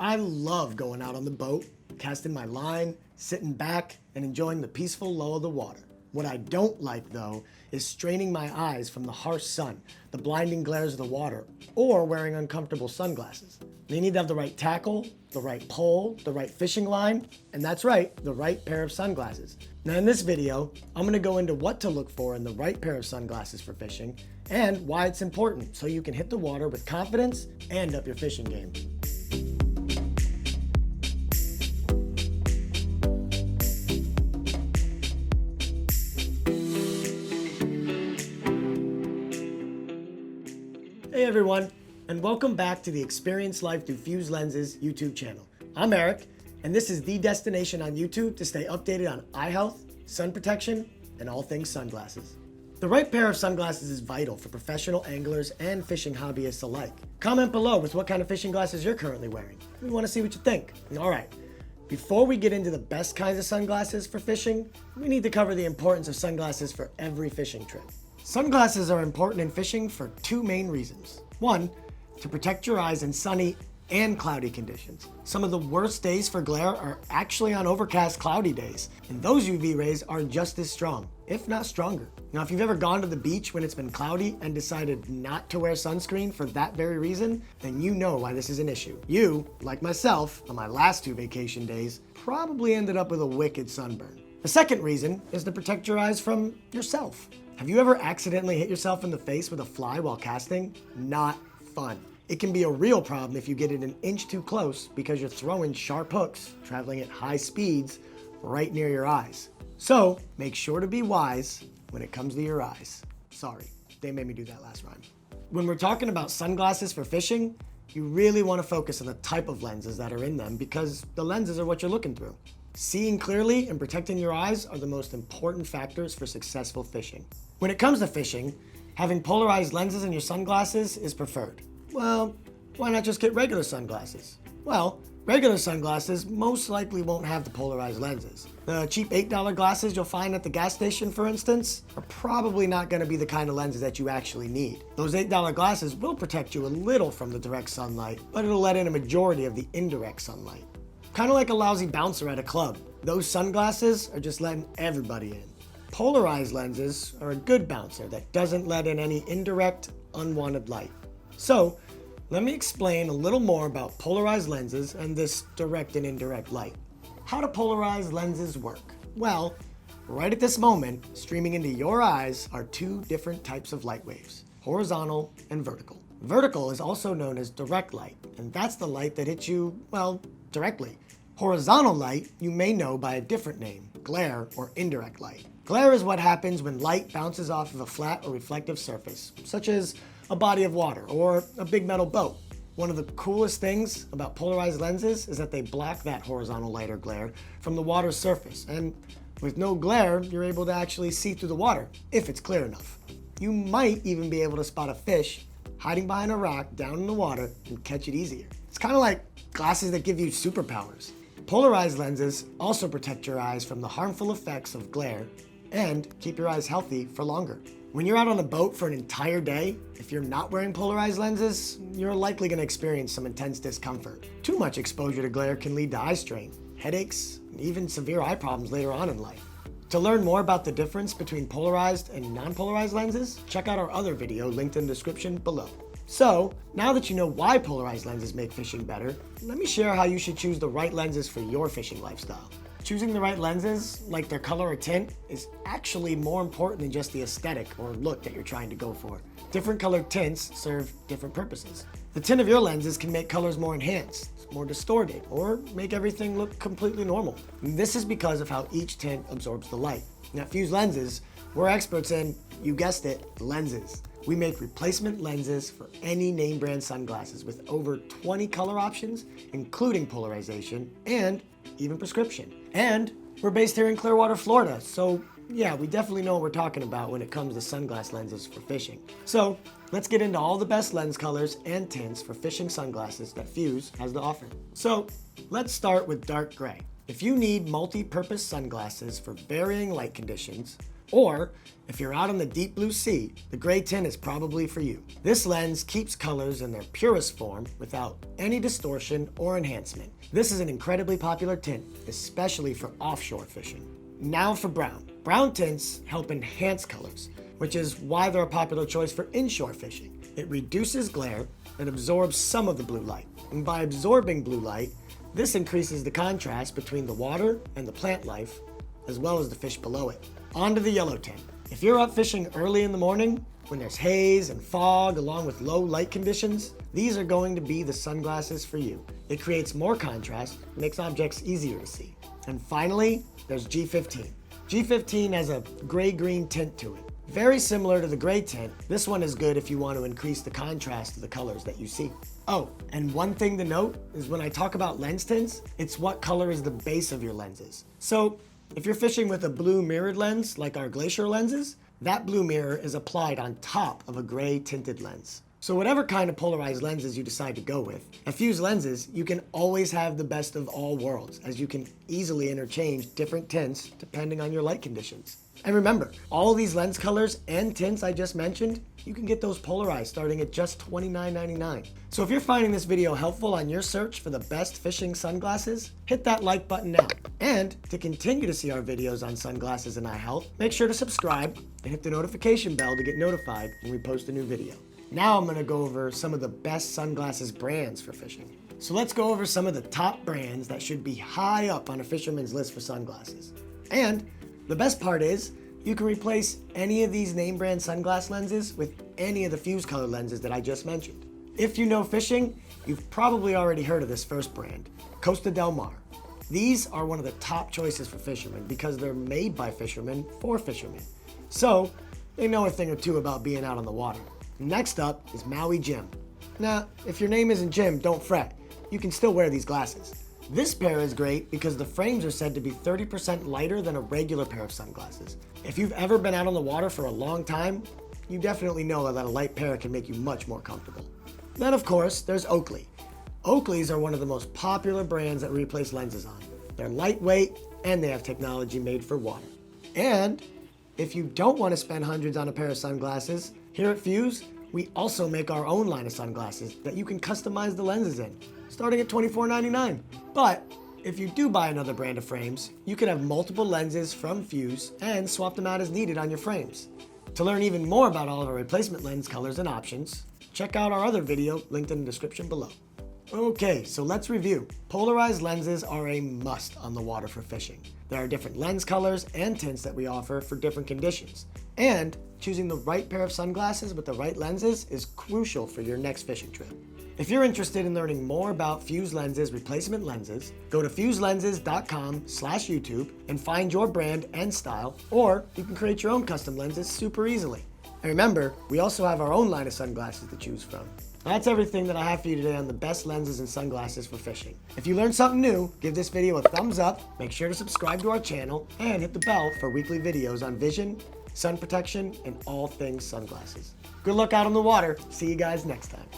I love going out on the boat, casting my line, sitting back, and enjoying the peaceful lull of the water. What I don't like, though, is straining my eyes from the harsh sun, the blinding glares of the water, or wearing uncomfortable sunglasses. You need to have the right tackle, the right pole, the right fishing line, and that's right, the right pair of sunglasses. Now in this video, I'm going to go into what to look for in the right pair of sunglasses for fishing, and why it's important so you can hit the water with confidence and up your fishing game. Hey everyone, and welcome back to the Experience Life Through Fused Lenses YouTube channel. I'm Eric, and this is the destination on YouTube to stay updated on eye health, sun protection, and all things sunglasses. The right pair of sunglasses is vital for professional anglers and fishing hobbyists alike. Comment below with what kind of fishing glasses you're currently wearing. We want to see what you think. All right, before we get into the best kinds of sunglasses for fishing, we need to cover the importance of sunglasses for every fishing trip. Sunglasses are important in fishing for two main reasons. One, to protect your eyes in sunny and cloudy conditions. Some of the worst days for glare are actually on overcast, cloudy days, and those UV rays are just as strong, if not stronger. Now, if you've ever gone to the beach when it's been cloudy and decided not to wear sunscreen for that very reason, then you know why this is an issue. You, like myself, on my last two vacation days, probably ended up with a wicked sunburn. The second reason is to protect your eyes from yourself. Have you ever accidentally hit yourself in the face with a fly while casting? Not fun. It can be a real problem if you get it an inch too close because you're throwing sharp hooks, traveling at high speeds, right near your eyes. So make sure to be wise when it comes to your eyes. Sorry, they made me do that last rhyme. When we're talking about sunglasses for fishing, you really want to focus on the type of lenses that are in them because the lenses are what you're looking through. Seeing clearly and protecting your eyes are the most important factors for successful fishing. When it comes to fishing, having polarized lenses in your sunglasses is preferred. Well, why not just get regular sunglasses? Well, regular sunglasses most likely won't have the polarized lenses. The cheap $8 glasses you'll find at the gas station, for instance, are probably not going to be the kind of lenses that you actually need. Those $8 glasses will protect you a little from the direct sunlight, but it'll let in a majority of the indirect sunlight. Kind of like a lousy bouncer at a club. Those sunglasses are just letting everybody in. Polarized lenses are a good bouncer that doesn't let in any indirect, unwanted light. So, let me explain a little more about polarized lenses and this direct and indirect light. How do polarized lenses work? Well, right at this moment, streaming into your eyes are two different types of light waves, horizontal and vertical. Vertical is also known as direct light, and that's the light that hits you, well, directly. Horizontal light you may know by a different name, glare or indirect light. Glare is what happens when light bounces off of a flat or reflective surface, such as a body of water or a big metal boat. One of the coolest things about polarized lenses is that they block that horizontal light or glare from the water's surface, and with no glare, you're able to actually see through the water, if it's clear enough. You might even be able to spot a fish hiding behind a rock down in the water and catch it easier. It's kind of like glasses that give you superpowers. Polarized lenses also protect your eyes from the harmful effects of glare and keep your eyes healthy for longer. When you're out on a boat for an entire day, if you're not wearing polarized lenses, you're likely going to experience some intense discomfort. Too much exposure to glare can lead to eye strain, headaches, and even severe eye problems later on in life. To learn more about the difference between polarized and non-polarized lenses, check out our other video linked in the description below. So, now that you know why polarized lenses make fishing better, let me share how you should choose the right lenses for your fishing lifestyle. Choosing the right lenses, like their color or tint, is actually more important than just the aesthetic or look that you're trying to go for. Different colored tints serve different purposes. The tint of your lenses can make colors more enhanced, more distorted, or make everything look completely normal. And this is because of how each tint absorbs the light. Now, at Fused Lenses, we're experts in, you guessed it, lenses. We make replacement lenses for any name brand sunglasses with over 20 color options, including polarization and even prescription. And we're based here in Clearwater, Florida, so yeah, we definitely know what we're talking about when it comes to sunglass lenses for fishing. So let's get into all the best lens colors and tints for fishing sunglasses that Fuse has to offer. So let's start with dark gray. If you need multi-purpose sunglasses for varying light conditions, Or, if you're out on the deep blue sea, the gray tint is probably for you. This lens keeps colors in their purest form without any distortion or enhancement. This is an incredibly popular tint, especially for offshore fishing. Now for brown. Brown tints help enhance colors, which is why they're a popular choice for inshore fishing. It reduces glare and absorbs some of the blue light. And by absorbing blue light, this increases the contrast between the water and the plant life, as well as the fish below it. On to the yellow tint. If you're up fishing early in the morning, when there's haze and fog along with low light conditions, these are going to be the sunglasses for you. It creates more contrast, makes objects easier to see. And finally, there's G15. G15 has a gray-green tint to it. Very similar to the gray tint, this one is good if you want to increase the contrast of the colors that you see. Oh, and one thing to note is when I talk about lens tints, it's what color is the base of your lenses. So if you're fishing with a blue mirrored lens, like our Glacier lenses, that blue mirror is applied on top of a gray tinted lens. So whatever kind of polarized lenses you decide to go with, at Fuse Lenses, you can always have the best of all worlds, as you can easily interchange different tints depending on your light conditions. And remember, all these lens colors and tints I just mentioned, you can get those polarized starting at just $29.99. So if you're finding this video helpful on your search for the best fishing sunglasses, hit that like button now. And to continue to see our videos on sunglasses and eye health, make sure to subscribe and hit the notification bell to get notified when we post a new video. Now I'm gonna go over some of the best sunglasses brands for fishing. So let's go over some of the top brands that should be high up on a fisherman's list for sunglasses. And the best part is, you can replace any of these name brand sunglass lenses with any of the Fuse color lenses that I just mentioned. If you know fishing, you've probably already heard of this first brand, Costa Del Mar. These are one of the top choices for fishermen because they're made by fishermen for fishermen. So they know a thing or two about being out on the water. Next up is Maui Jim. Now, if your name isn't Jim, don't fret. You can still wear these glasses. This pair is great because the frames are said to be 30% lighter than a regular pair of sunglasses. If you've ever been out on the water for a long time, you definitely know that a light pair can make you much more comfortable. Then of course, there's Oakley. Oakleys are one of the most popular brands that we replace lenses on. They're lightweight and they have technology made for water. And if you don't want to spend hundreds on a pair of sunglasses, here at Fuse, we also make our own line of sunglasses that you can customize the lenses in, starting at $24.99. But if you do buy another brand of frames, you can have multiple lenses from Fuse and swap them out as needed on your frames. To learn even more about all of our replacement lens colors and options, check out our other video linked in the description below. Okay, so let's review. Polarized lenses are a must on the water for fishing. There are different lens colors and tints that we offer for different conditions. And choosing the right pair of sunglasses with the right lenses is crucial for your next fishing trip. If you're interested in learning more about Fuse Lenses replacement lenses, go to fuselenses.com/YouTube and find your brand and style, or you can create your own custom lenses super easily. And remember, we also have our own line of sunglasses to choose from. That's everything that I have for you today on the best lenses and sunglasses for fishing. If you learned something new, give this video a thumbs up, make sure to subscribe to our channel, and hit the bell for weekly videos on vision, sun protection, and all things sunglasses. Good luck out on the water. See you guys next time.